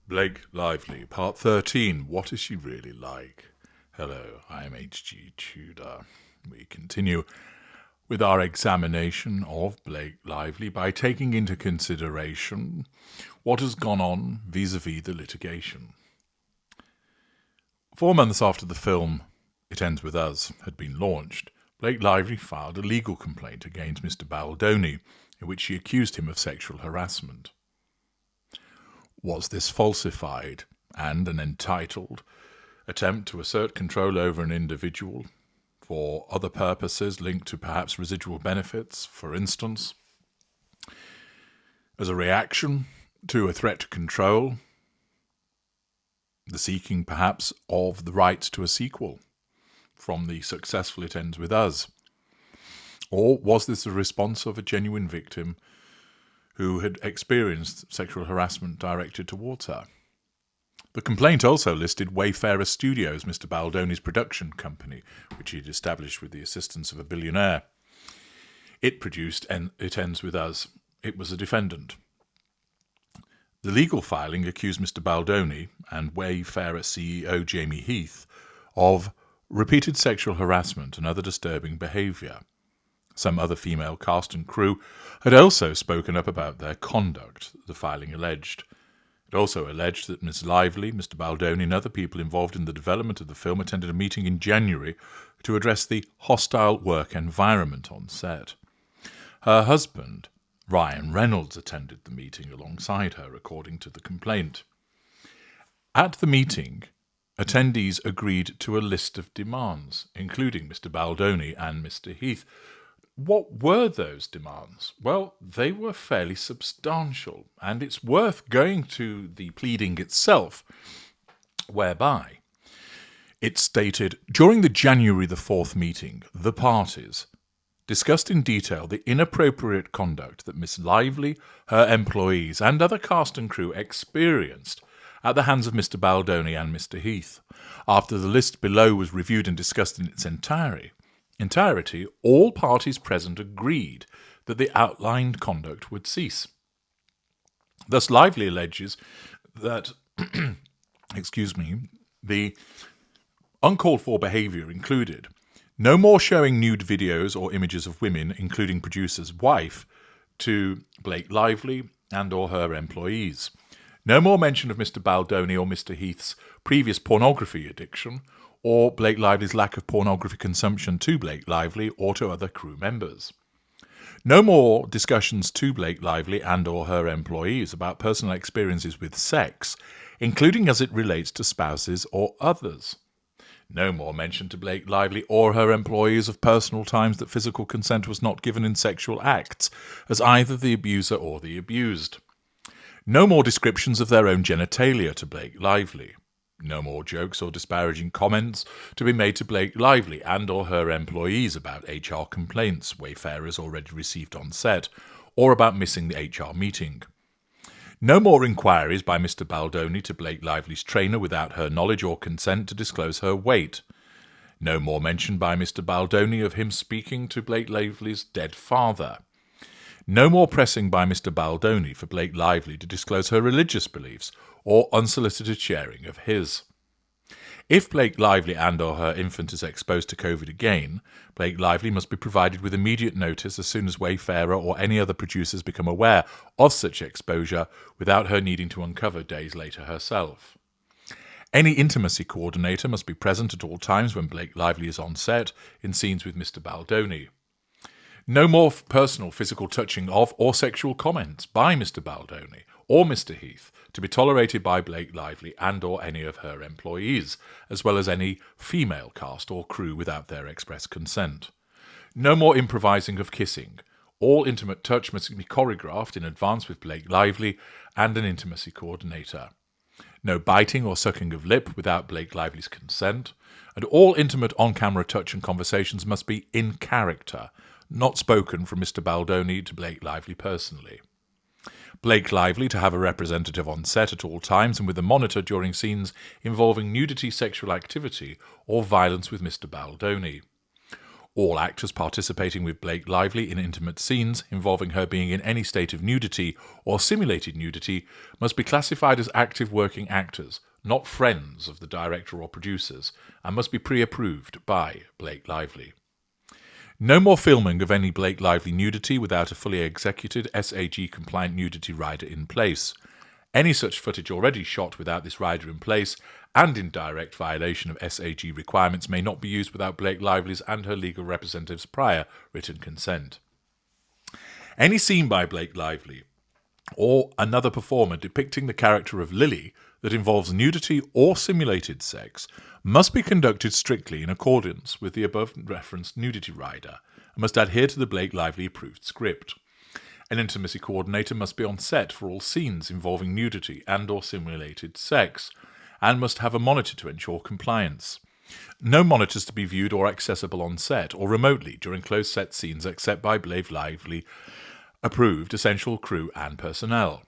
Blake Lively, Part 13. What is she really like? Hello, I am H.G. Tudor. We continue with our examination of Blake Lively by taking into consideration what has gone on vis-a-vis the litigation. 4 months after the film It Ends With Us had been launched, Blake Lively filed a legal complaint against Mr. Baldoni, in which she accused him of sexual harassment. Was this falsified and an entitled attempt to assert control over an individual for other purposes linked to perhaps residual benefits, for instance, as a reaction to a threat to control, the seeking perhaps of the rights to a sequel from the successful It Ends With Us? Or was this a response of a genuine victim who had experienced sexual harassment directed towards her? The complaint also listed Wayfarer Studios, Mr. Baldoni's production company, which he had established with the assistance of a billionaire. It produced It Ends With Us. It was a defendant. The legal filing accused Mr. Baldoni and Wayfarer CEO Jamie Heath of repeated sexual harassment and other disturbing behaviour. Some other female cast and crew had also spoken up about their conduct, the filing alleged. It also alleged that Miss Lively, Mr. Baldoni and other people involved in the development of the film attended a meeting in January to address the hostile work environment on set. Her husband, Ryan Reynolds, attended the meeting alongside her, according to the complaint. At the meeting, attendees agreed to a list of demands, including Mr. Baldoni and Mr. Heath. What were those demands? Well, they were fairly substantial, and it's worth going to the pleading itself, whereby it stated, during the January the 4th meeting, the parties discussed in detail the inappropriate conduct that Miss Lively, her employees, and other cast and crew experienced at the hands of Mr. Baldoni and Mr. Heath. After the list below was reviewed and discussed in its entirety, all parties present agreed that the outlined conduct would cease. Thus, Lively alleges that, the uncalled for behaviour included no more showing nude videos or images of women, including producer's wife, to Blake Lively and or her employees. No more mention of Mr. Baldoni or Mr. Heath's previous pornography addiction, or Blake Lively's lack of pornography consumption to Blake Lively or to other crew members. No more discussions to Blake Lively and or her employees about personal experiences with sex, including as it relates to spouses or others. No more mention to Blake Lively or her employees of personal times that physical consent was not given in sexual acts, as either the abuser or the abused. No more descriptions of their own genitalia to Blake Lively. No more jokes or disparaging comments to be made to Blake Lively and or her employees about HR complaints Wayfarers already received on set, or about missing the HR meeting. No more inquiries by Mr. Baldoni to Blake Lively's trainer without her knowledge or consent to disclose her weight. No more mention by Mr. Baldoni of him speaking to Blake Lively's dead father. No more pressing by Mr. Baldoni for Blake Lively to disclose her religious beliefs or unsolicited sharing of his. If Blake Lively and or her infant is exposed to COVID again, Blake Lively must be provided with immediate notice as soon as Wayfarer or any other producers become aware of such exposure without her needing to uncover days later herself. Any intimacy coordinator must be present at all times when Blake Lively is on set in scenes with Mr. Baldoni. No more personal physical touching of or sexual comments by Mr. Baldoni or Mr. Heath to be tolerated by Blake Lively and or any of her employees, as well as any female cast or crew without their express consent. No more improvising of kissing. All intimate touch must be choreographed in advance with Blake Lively and an intimacy coordinator. No biting or sucking of lip without Blake Lively's consent, and all intimate on-camera touch and conversations must be in character, not spoken from Mr. Baldoni to Blake Lively personally. Blake Lively to have a representative on set at all times and with a monitor during scenes involving nudity, sexual activity, or violence with Mr. Baldoni. All actors participating with Blake Lively in intimate scenes involving her being in any state of nudity or simulated nudity must be classified as active working actors, not friends of the director or producers, and must be pre-approved by Blake Lively. No more filming of any Blake Lively nudity without a fully executed SAG-compliant nudity rider in place. Any such footage already shot without this rider in place and in direct violation of SAG requirements may not be used without Blake Lively's and her legal representative's prior written consent. Any scene by Blake Lively or another performer depicting the character of Lily that involves nudity or simulated sex must be conducted strictly in accordance with the above-referenced nudity rider and must adhere to the Blake Lively approved script. An intimacy coordinator must be on set for all scenes involving nudity and or simulated sex, and must have a monitor to ensure compliance. No monitors to be viewed or accessible on set or remotely during closed set scenes except by Blake Lively approved essential crew and personnel.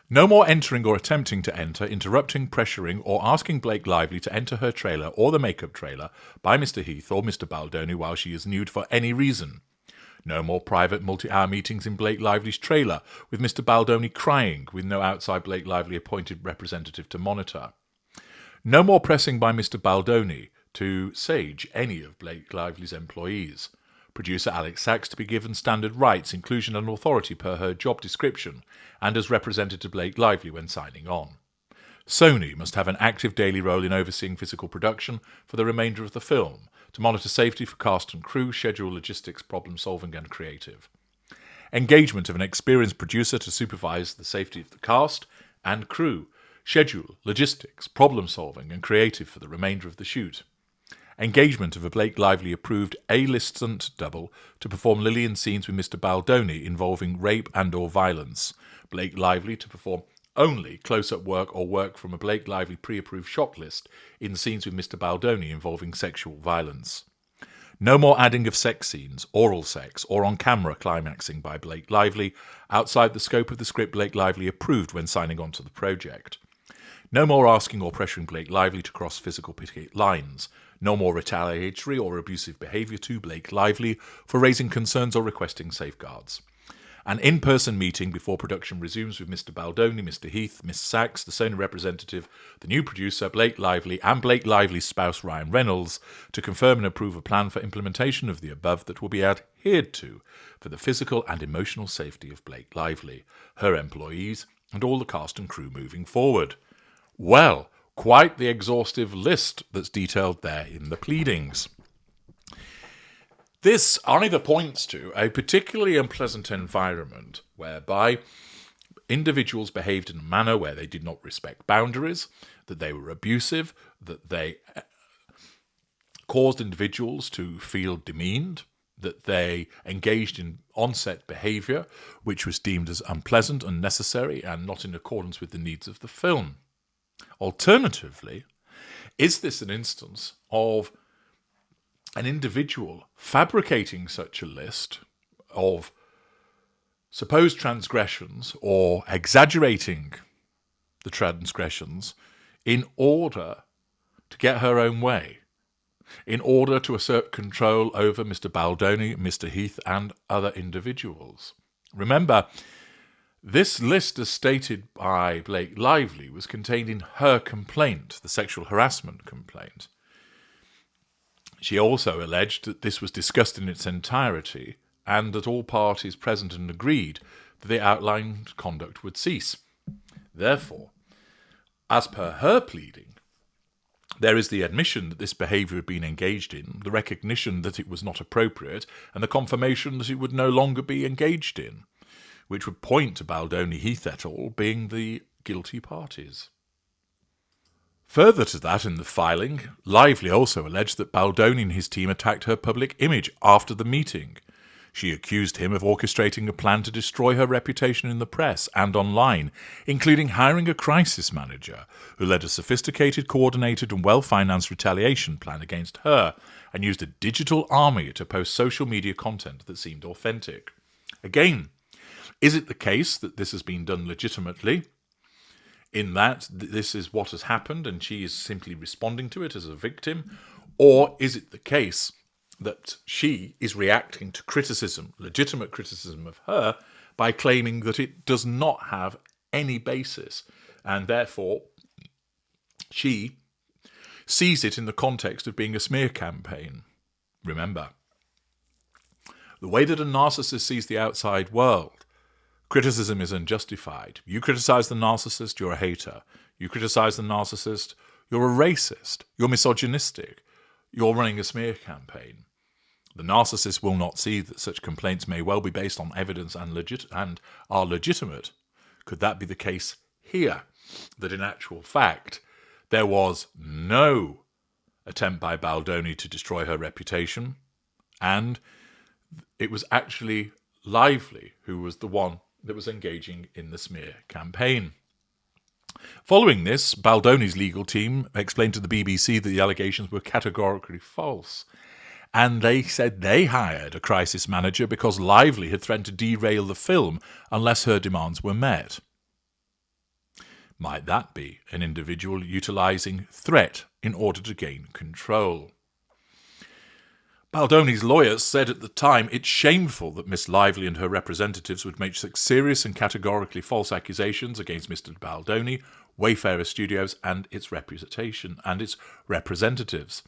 No more entering or attempting to enter, interrupting, pressuring, or asking Blake Lively to enter her trailer or the makeup trailer by Mr. Heath or Mr. Baldoni while she is nude for any reason. No more private multi-hour meetings in Blake Lively's trailer, with Mr. Baldoni crying, with no outside Blake Lively appointed representative to monitor. No more pressing by Mr. Baldoni to sage any of Blake Lively's employees. Producer Alex Sachs to be given standard rights, inclusion and authority per her job description, and as represented to Blake Lively when signing on. Sony must have an active daily role in overseeing physical production for the remainder of the film, to monitor safety for cast and crew, schedule logistics, problem solving and creative. Engagement of an experienced producer to supervise the safety of the cast and crew, schedule, logistics, problem solving and creative for the remainder of the shoot. Engagement of a Blake Lively approved A-list stunt double to perform Lily in scenes with Mr. Baldoni involving rape and or violence. Blake Lively to perform only close-up work or work from a Blake Lively pre-approved shot list in scenes with Mr. Baldoni involving sexual violence. No more adding of sex scenes, oral sex, or on-camera climaxing by Blake Lively outside the scope of the script Blake Lively approved when signing on to the project. No more asking or pressuring Blake Lively to cross physical picket lines. No more retaliatory or abusive behaviour to Blake Lively for raising concerns or requesting safeguards. An in-person meeting before production resumes with Mr. Baldoni, Mr. Heath, Miss Sachs, the Sony representative, the new producer, Blake Lively, and Blake Lively's spouse, Ryan Reynolds, to confirm and approve a plan for implementation of the above that will be adhered to for the physical and emotional safety of Blake Lively, her employees, and all the cast and crew moving forward. Well, quite the exhaustive list that's detailed there in the pleadings. This either points to a particularly unpleasant environment whereby individuals behaved in a manner where they did not respect boundaries, that they were abusive, that they caused individuals to feel demeaned, that they engaged in on-set behaviour which was deemed as unpleasant, unnecessary, and not in accordance with the needs of the film. Alternatively, is this an instance of an individual fabricating such a list of supposed transgressions or exaggerating the transgressions in order to get her own way, in order to assert control over Mr. Baldoni, Mr. Heath, and other individuals? Remember, this list, as stated by Blake Lively, was contained in her complaint, the sexual harassment complaint. She also alleged that this was discussed in its entirety and that all parties present and agreed that the outlined conduct would cease. Therefore, as per her pleading, there is the admission that this behaviour had been engaged in, the recognition that it was not appropriate, and the confirmation that it would no longer be engaged in, which would point to Baldoni, Heath et al. Being the guilty parties. Further to that, in the filing, Lively also alleged that Baldoni and his team attacked her public image after the meeting. She accused him of orchestrating a plan to destroy her reputation in the press and online, including hiring a crisis manager who led a sophisticated, coordinated and well-financed retaliation plan against her and used a digital army to post social media content that seemed authentic. Again, is it the case that this has been done legitimately, in that this is what has happened and she is simply responding to it as a victim? Or is it the case that she is reacting to criticism, legitimate criticism of her, by claiming that it does not have any basis, and therefore she sees it in the context of being a smear campaign. Remember, the way that a narcissist sees the outside world, criticism is unjustified. You criticize the narcissist, you're a hater. You criticize the narcissist, you're a racist. You're misogynistic. You're running a smear campaign. The narcissist will not see that such complaints may well be based on evidence and are legitimate. Could that be the case here? That in actual fact, there was no attempt by Baldoni to destroy her reputation, and it was actually Lively who was the one that was engaging in the smear campaign. Following this, Baldoni's legal team explained to the BBC that the allegations were categorically false, and they said they hired a crisis manager because Lively had threatened to derail the film unless her demands were met. Might that be an individual utilising threat in order to gain control? Baldoni's lawyers said at the time it's shameful that Miss Lively and her representatives would make such serious and categorically false accusations against Mr. Baldoni, Wayfarer Studios, and its reputation and its representatives.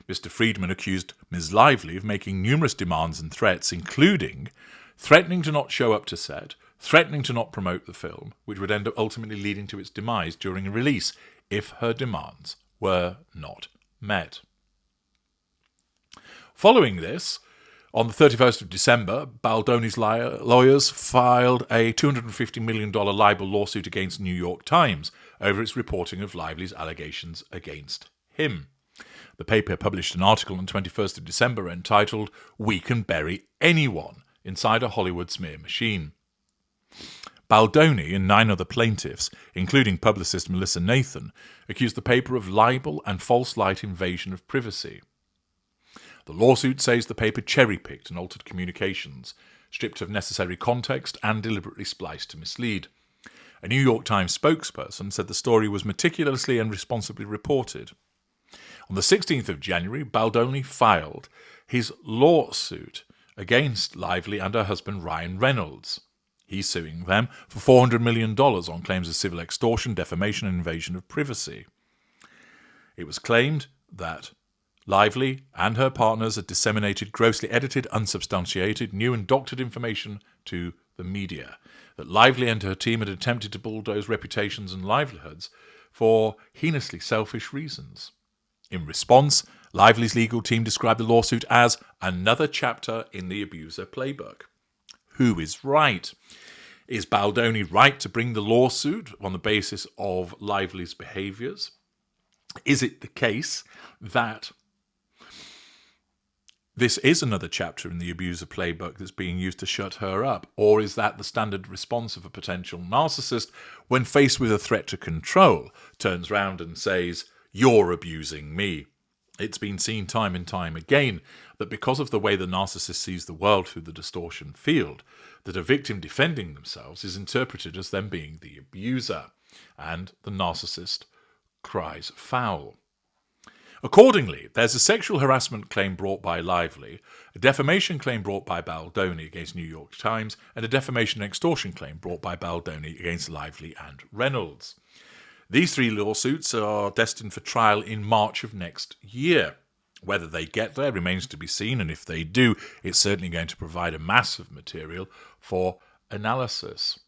Mr. Friedman accused Ms. Lively of making numerous demands and threats, including threatening to not show up to set, threatening to not promote the film, which would end up ultimately leading to its demise during a release if her demands were not met. Following this, on the 31st of December, Baldoni's lawyers filed a $250 million libel lawsuit against New York Times over its reporting of Lively's allegations against him. The paper published an article on 21st of December entitled, "We Can Bury Anyone Inside a Hollywood Smear Machine." Baldoni and 9 other plaintiffs, including publicist Melissa Nathan, accused the paper of libel and false light invasion of privacy. The lawsuit says the paper cherry-picked and altered communications, stripped of necessary context and deliberately spliced to mislead. A New York Times spokesperson said the story was meticulously and responsibly reported. On the 16th of January, Baldoni filed his lawsuit against Lively and her husband Ryan Reynolds. He's suing them for $400 million on claims of civil extortion, defamation, and invasion of privacy. It was claimed that Lively and her partners had disseminated grossly edited, unsubstantiated, new and doctored information to the media, that Lively and her team had attempted to bulldoze reputations and livelihoods for heinously selfish reasons. In response, Lively's legal team described the lawsuit as another chapter in the abuser playbook. Who is right? Is Baldoni right to bring the lawsuit on the basis of Lively's behaviours? Is it the case that this is another chapter in the abuser playbook that's being used to shut her up? Or is that the standard response of a potential narcissist when faced with a threat to control, turns round and says, "You're abusing me"? It's been seen time and time again that because of the way the narcissist sees the world through the distortion field, that a victim defending themselves is interpreted as them being the abuser, and the narcissist cries foul. Accordingly, there's a sexual harassment claim brought by Lively, a defamation claim brought by Baldoni against New York Times, and a defamation and extortion claim brought by Baldoni against Lively and Reynolds. These 3 lawsuits are destined for trial in March of next year. Whether they get there remains to be seen, and if they do, it's certainly going to provide a mass of material for analysis.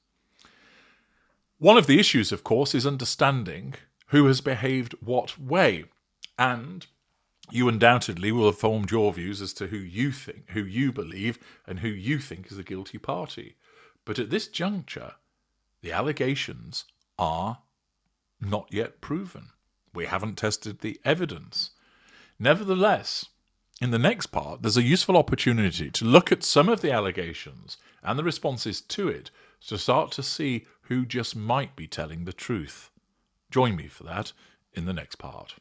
One of the issues, of course, is understanding who has behaved what way. And you undoubtedly will have formed your views as to who you think, who you believe, and who you think is the guilty party. But at this juncture, the allegations are not yet proven. We haven't tested the evidence. Nevertheless, in the next part, there's a useful opportunity to look at some of the allegations and the responses to it to start to see who just might be telling the truth. Join me for that in the next part.